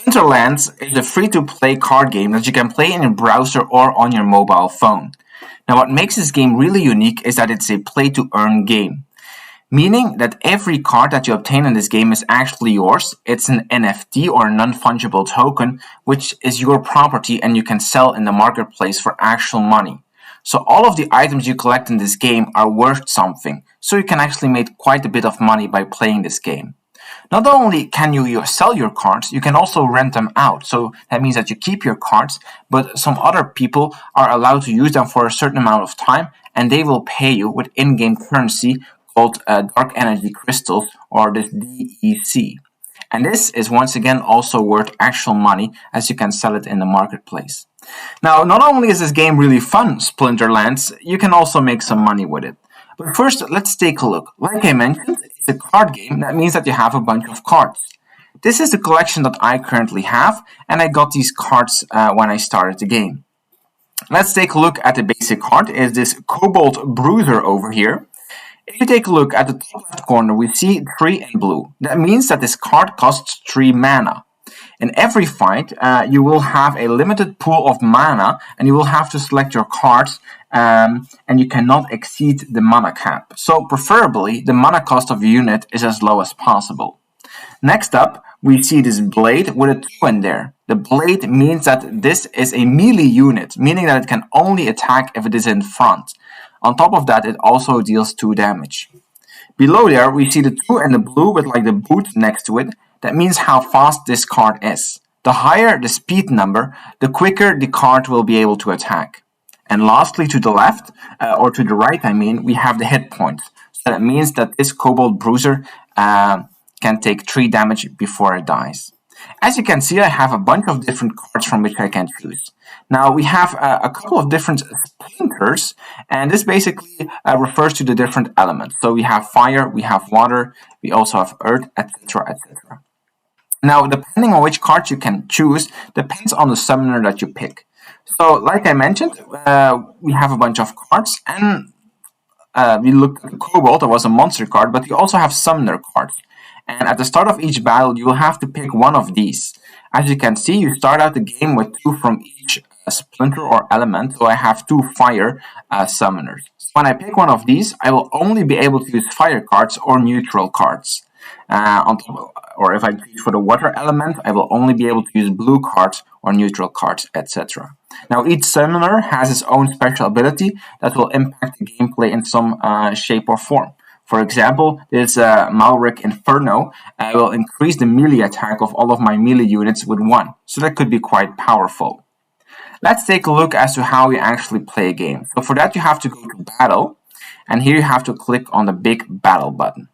Splinterlands is a free-to-play card game that you can play in your browser or on your mobile phone. Now, what makes this game really unique is that it's a play-to-earn game, meaning that every card that you obtain in this game is actually yours. It's an NFT or a non-fungible token, which is your property and you can sell in the marketplace for actual money. So all of the items you collect in this game are worth something, so you can actually make quite a bit of money by playing this game. Not only can you sell your cards, you can also rent them out. So that means that you keep your cards, but some other people are allowed to use them for a certain amount of time, and they will pay you with in-game currency called Dark Energy Crystals, or this DEC. And this is once again also worth actual money, as you can sell it in the marketplace. Now, not only is this game really fun, Splinterlands, you can also make some money with it. But first, let's take a look. Like I mentioned, it's a card game. That means that you have a bunch of cards. This is the collection that I currently have, and I got these cards when I started the game. Let's take a look at the basic card. It's this Cobalt Bruiser over here. If you take a look at the top left corner, we see 3 in blue. That means that this card costs 3 mana. In every fight, you will have a limited pool of mana, and you will have to select your cards, and you cannot exceed the mana cap. So preferably, the mana cost of a unit is as low as possible. Next up, we see this blade with a 2 in there. The blade means that this is a melee unit, meaning that it can only attack if it is in front. On top of that, it also deals 2 damage. Below there, we see the 2 in the blue with like the boot next to it. That means how fast this card is. The higher the speed number, the quicker the card will be able to attack. And lastly, to the left, or to the right, we have the hit points. So that means that this Cobalt Bruiser can take 3 damage before it dies. As you can see, I have a bunch of different cards from which I can choose. Now, we have a couple of different splinters, and this basically refers to the different elements. So we have fire, we have water, we also have earth, etc., etc. Now, depending on which card you can choose, depends on the summoner that you pick. So, like I mentioned, we have a bunch of cards, and we looked at the Cobalt, that was a monster card, but we also have summoner cards. And at the start of each battle, you will have to pick one of these. As you can see, you start out the game with 2 from each splinter or element, so I have 2 fire summoners. So when I pick one of these, I will only be able to use fire cards or neutral cards. Or if I choose for the water element, I will only be able to use blue cards or neutral cards, etc. Now, each summoner has its own special ability that will impact the gameplay in some shape or form. For example, this Malric Inferno will increase the melee attack of all of my melee units with 1, so that could be quite powerful. Let's take a look as to how you actually play a game. So for that, you have to go to Battle, and here you have to click on the big Battle button.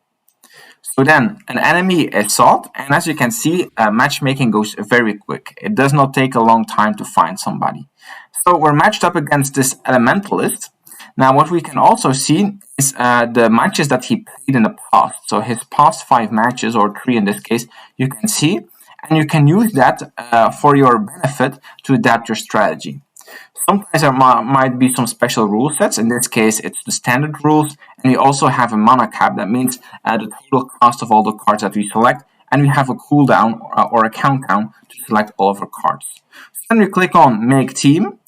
So then, an enemy is sought, and as you can see, matchmaking goes very quick. It does not take a long time to find somebody. So we're matched up against this Elementalist. Now, what we can also see is the matches that he played in the past. So his past 5 matches, or 3 in this case, you can see, and you can use that for your benefit to adapt your strategy. Sometimes there might be some special rule sets. In this case, it's the standard rules, and we also have a mana cap. That means the total cost of all the cards that we select, and we have a cooldown or a countdown to select all of our cards. So then we click on Make Team,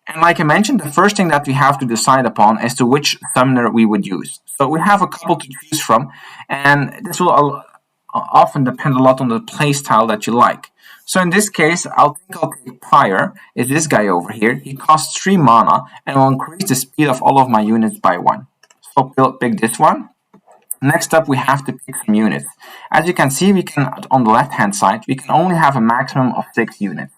and like I mentioned, the first thing that we have to decide upon is to which summoner we would use. So we have a couple to choose from, and this will often depend a lot on the playstyle that you like. So in this case, I'll take Pyre, is this guy over here. He costs 3 mana and will increase the speed of all of my units by 1. So we'll pick this one. Next up, we have to pick some units. As you can see, we can, on the left-hand side, we can only have a maximum of 6 units.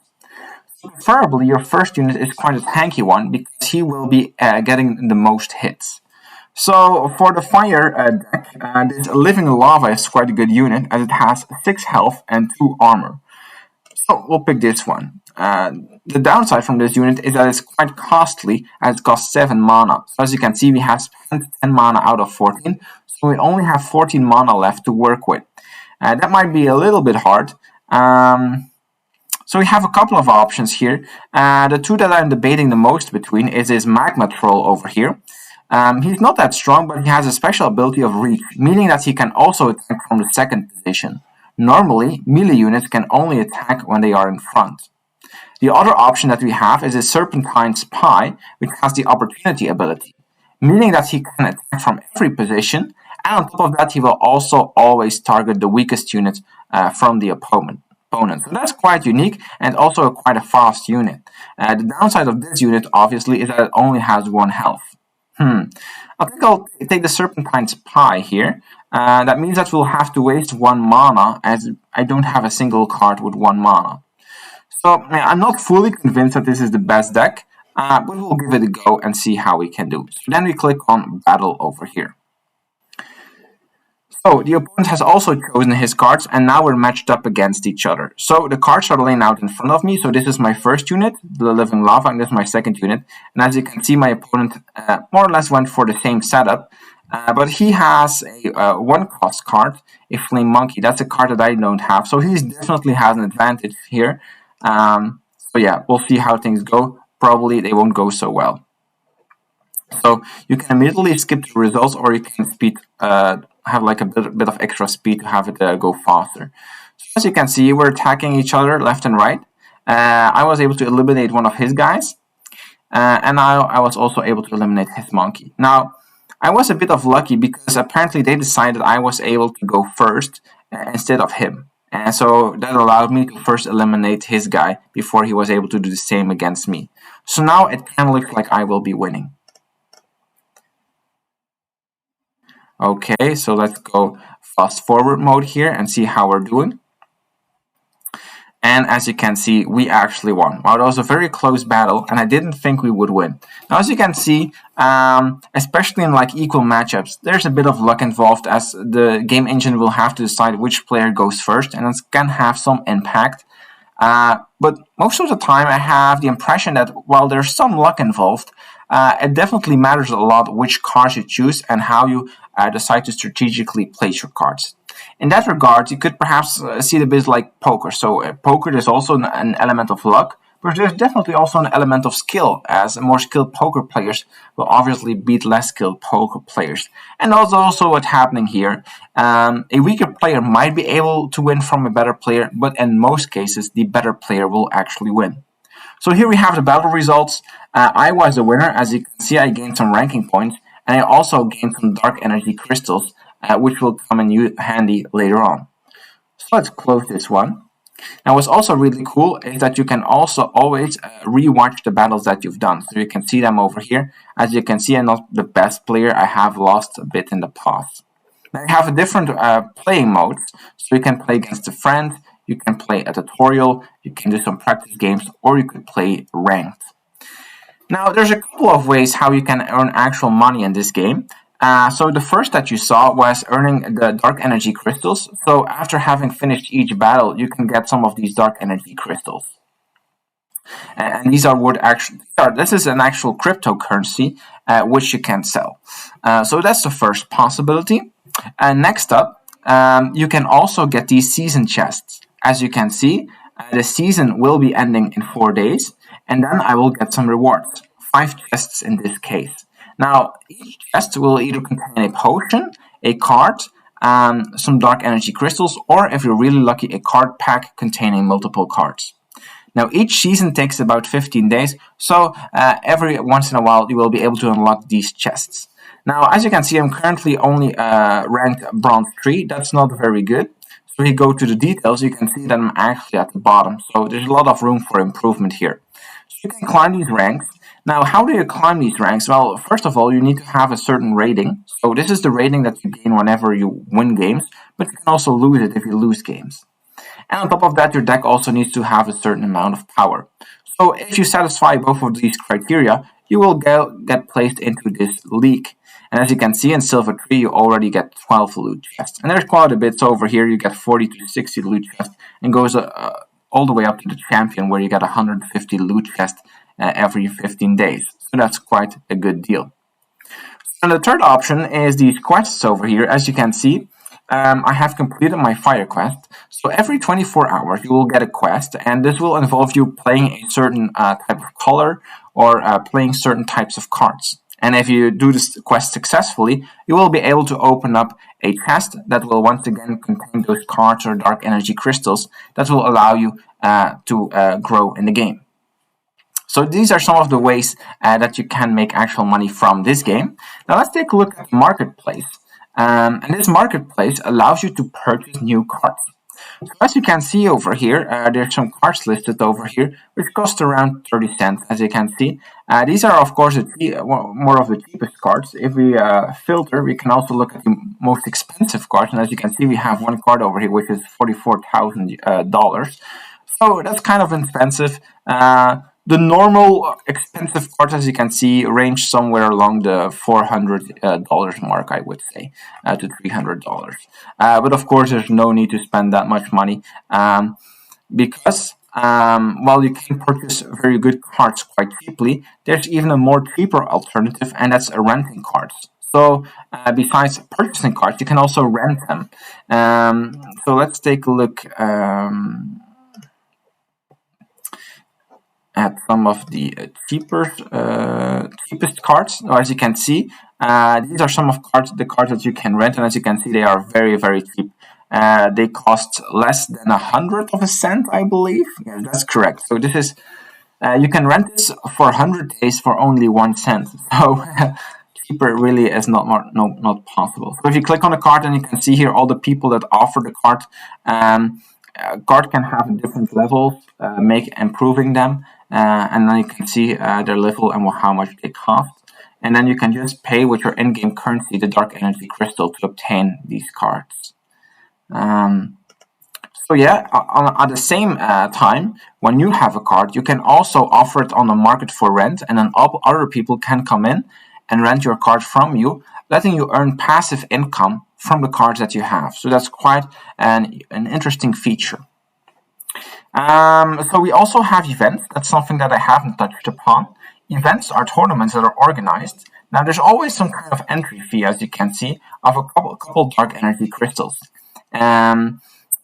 So preferably, your first unit is quite a tanky one because he will be getting the most hits. So for the fire deck, this Living Lava is quite a good unit as it has 6 health and 2 armor. So we'll pick this one. The downside from this unit is that it's quite costly as it costs 7 mana. So as you can see, we have spent 10 mana out of 14, so we only have 14 mana left to work with. That might be a little bit hard. So we have a couple of options here. The 2 that I'm debating the most between is this Magma Troll over here. He's not that strong, but he has a special ability of reach, meaning that he can also attack from the second position. Normally, melee units can only attack when they are in front. The other option that we have is a Serpentine Spy, which has the opportunity ability, meaning that he can attack from every position, and on top of that, he will also always target the weakest unit from the opponent. So that's quite unique and also quite a fast unit. The downside of this unit, obviously, is that it only has 1 health. I think I'll take the Serpentine Spy here. That means that we'll have to waste 1 mana, as I don't have a single card with 1 mana. So I'm not fully convinced that this is the best deck, but we'll give it a go and see how we can do. So then we click on Battle over here. So the opponent has also chosen his cards, and now we're matched up against each other. So the cards are laying out in front of me. So this is my first unit, the Living Lava, and this is my second unit. And as you can see, my opponent more or less went for the same setup. But he has a 1-cost card, a Flame Monkey. That's a card that I don't have. So he definitely has an advantage here. So yeah, we'll see how things go. Probably they won't go so well. So you can immediately skip the results, or you can have like a bit of extra speed to have it go faster. So as you can see, we're attacking each other left and right. I was able to eliminate one of his guys, and now I was also able to eliminate his monkey. Now, I was a bit of lucky because apparently they decided I was able to go first instead of him. And so that allowed me to first eliminate his guy before he was able to do the same against me. So now it kind of looks like I will be winning. Okay, so let's go fast forward mode here and see how we're doing. And as you can see, we actually won. Wow, that was a very close battle, and I didn't think we would win. Now, as you can see, especially in like equal matchups, there's a bit of luck involved, as the game engine will have to decide which player goes first, and it can have some impact. But most of the time, I have the impression that while there's some luck involved, it definitely matters a lot which cards you choose and how you decide to strategically place your cards. In that regard, you could perhaps see it a bit like poker. So poker, there's also an element of luck, but there's definitely also an element of skill, as more skilled poker players will obviously beat less skilled poker players. And also what's happening here. A weaker player might be able to win from a better player, but in most cases, the better player will actually win. So here we have the battle results. I was the winner. As you can see, I gained some ranking points, and I also gained some dark energy crystals, which will come in handy later on. So let's close this one. Now, what's also really cool is that you can also always rewatch the battles that you've done. So you can see them over here. As you can see, I'm not the best player. I have lost a bit in the past. Now, you have a different playing modes. So you can play against a friend, you can play a tutorial, you can do some practice games, or you could play ranked. Now, there's a couple of ways how you can earn actual money in this game. So the first that you saw was earning the dark energy crystals. So after having finished each battle, you can get some of these dark energy crystals. And these are what actually this is an actual cryptocurrency which you can sell. So that's the first possibility. And next up, you can also get these season chests. As you can see, the season will be ending in 4 days, and then I will get some rewards. 5 chests in this case. Now, each chest will either contain a potion, a card, some dark energy crystals, or if you're really lucky, a card pack containing multiple cards. Now, each season takes about 15 days, so every once in a while you will be able to unlock these chests. Now, as you can see, I'm currently only ranked bronze 3. That's not very good. So if you go to the details, you can see that I'm actually at the bottom. So there's a lot of room for improvement here. So you can climb these ranks. Now, how do you climb these ranks? Well, first of all, you need to have a certain rating. So this is the rating that you gain whenever you win games, but you can also lose it if you lose games. And on top of that, your deck also needs to have a certain amount of power. So if you satisfy both of these criteria, you will get placed into this league. And as you can see in Silver 3, you already get 12 loot chests. And there's quite a bit. So over here, you get 40 to 60 loot chests, and goes all the way up to the champion, where you get 150 loot chests every 15 days. So that's quite a good deal. And the third option is these quests over here. As you can see, I have completed my fire quest. So every 24 hours you will get a quest, and this will involve you playing a certain type of color or playing certain types of cards. And if you do this quest successfully, you will be able to open up a chest that will once again contain those cards or dark energy crystals that will allow you to grow in the game. So these are some of the ways that you can make actual money from this game. Now let's take a look at the marketplace. And this marketplace allows you to purchase new cards. So as you can see over here, there's some cards listed over here, which cost around 30 cents, as you can see. These are, of course, more of the cheapest cards. If we filter, we can also look at the most expensive cards. And as you can see, we have one card over here, which is $44,000. So that's kind of expensive. The normal expensive cards, as you can see, range somewhere along the $400 mark, I would say, to $300. But of course, there's no need to spend that much money because while you can purchase very good cards quite cheaply, there's even a more cheaper alternative, and that's renting cards. So besides purchasing cards, you can also rent them. So let's take a look at some of the cheapest cards. So as you can see, these are some of the cards that you can rent, and as you can see, they are very, very cheap. They cost less than 1/100 cent, I believe. Yeah, that's correct. So this is you can rent this for 100 days for only 1 cent. So cheaper really is not possible. So if you click on the card, and you can see here all the people that offer the card. Card can have different levels, make improving them. And then you can see their level and how much they cost. And then you can just pay with your in-game currency, the dark energy crystal, to obtain these cards. So yeah, at the same time, when you have a card, you can also offer it on the market for rent, and then other people can come in and rent your card from you, letting you earn passive income from the cards that you have. So that's quite an interesting feature. So we also have events. That's something that I haven't touched upon. Events are tournaments that are organized. Now there's always some kind of entry fee, as you can see, of a couple dark energy crystals.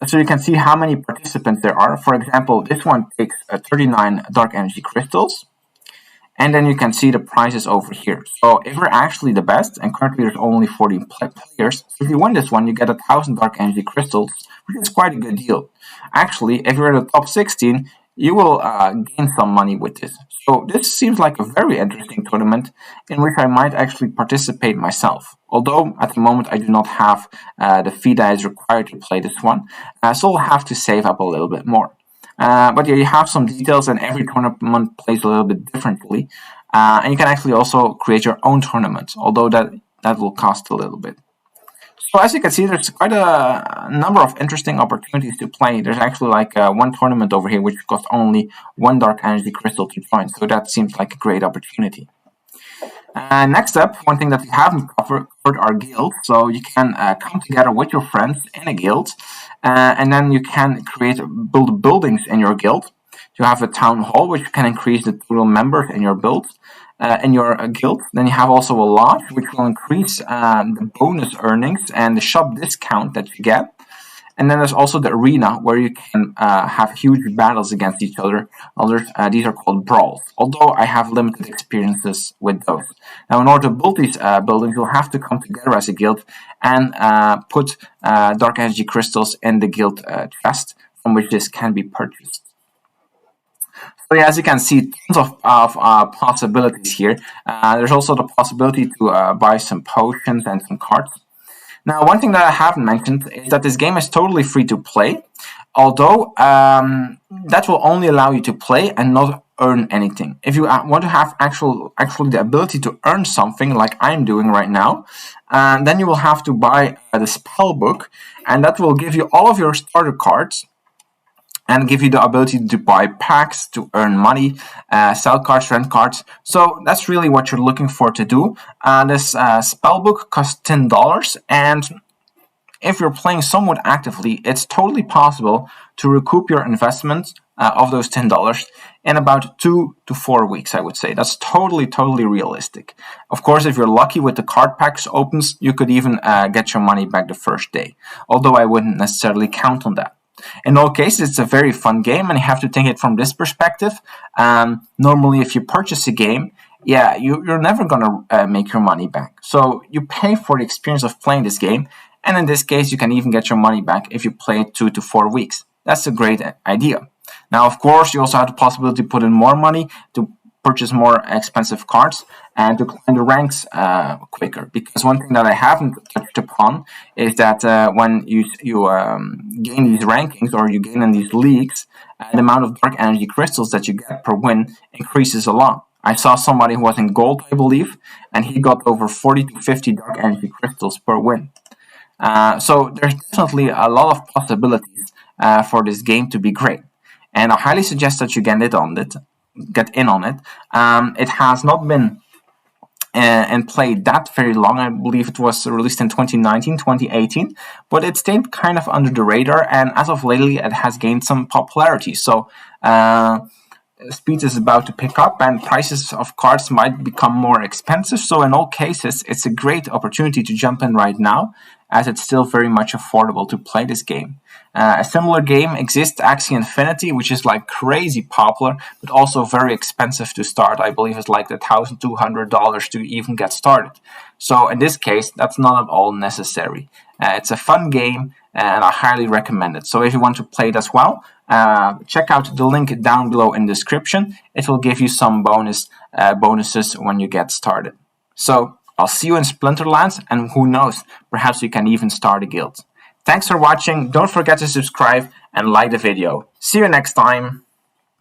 So you can see how many participants there are. For example, this one takes 39 dark energy crystals. And then you can see the prizes over here. So if you're actually the best, and currently there's only 14 players, so if you win this one, you get 1,000 dark energy crystals, which is quite a good deal. Actually, if you're in the top 16, you will gain some money with this. So this seems like a very interesting tournament in which I might actually participate myself. Although at the moment I do not have the fee that is required to play this one, so I'll have to save up a little bit more. But yeah, you have some details, and every tournament plays a little bit differently. And you can actually also create your own tournament, although that will cost a little bit. So as you can see, there's quite a number of interesting opportunities to play. There's actually like one tournament over here which costs only 1 dark energy crystal to join. So that seems like a great opportunity. Next up, one thing that we haven't covered are guilds. So you can come together with your friends in a guild, and then you can build buildings in your guild. You have a town hall, which can increase the total members in your guild. Then you have also a lodge, which will increase the bonus earnings and the shop discount that you get. And then there's also the arena, where you can have huge battles against each other. These are called brawls, although I have limited experiences with those. Now, in order to build these buildings, you'll have to come together as a guild and put dark energy crystals in the guild chest, from which this can be purchased. So yeah, as you can see, tons of possibilities here. There's also the possibility to buy some potions and some cards. Now, one thing that I haven't mentioned is that this game is totally free to play, although that will only allow you to play and not earn anything. If you want to have actually the ability to earn something, like I'm doing right now, then you will have to buy the spell book, and that will give you all of your starter cards and give you the ability to buy packs, to earn money, sell cards, rent cards. So that's really what you're looking for to do. This spellbook costs $10, and if you're playing somewhat actively, it's totally possible to recoup your investment of those $10 in about 2 to 4 weeks, I would say. That's totally realistic. Of course, if you're lucky with the card packs opens, you could even get your money back the first day, although I wouldn't necessarily count on that. In all cases, it's a very fun game, and you have to think it from this perspective. Normally, if you purchase a game, yeah, you're never gonna make your money back. So you pay for the experience of playing this game, and in this case, you can even get your money back if you play it 2 to 4 weeks. That's a great idea. Now, of course, you also have the possibility to put in more money to purchase more expensive cards and to climb the ranks quicker. Because one thing that I haven't touched upon is that when you gain these rankings or you gain in these leagues, the amount of dark energy crystals that you get per win increases a lot. I saw somebody who was in gold, I believe, and he got over 40 to 50 dark energy crystals per win. So there's definitely a lot of possibilities for this game to be great, and I highly suggest that you get in on it. It has not been and played that very long. I believe it was released in 2019, 2018, but it stayed kind of under the radar, and as of lately, it has gained some popularity. So speed is about to pick up and prices of cards might become more expensive. So in all cases, it's a great opportunity to jump in right now, as it's still very much affordable to play this game. A similar game exists, Axie Infinity, which is like crazy popular, but also very expensive to start. I believe it's like $1,200 to even get started. So in this case, that's not at all necessary. It's a fun game, and I highly recommend it. So if you want to play it as well, check out the link down below in the description. It will give you some bonuses when you get started. So I'll see you in Splinterlands, and who knows, perhaps you can even start a guild. Thanks for watching. Don't forget to subscribe and like the video. See you next time.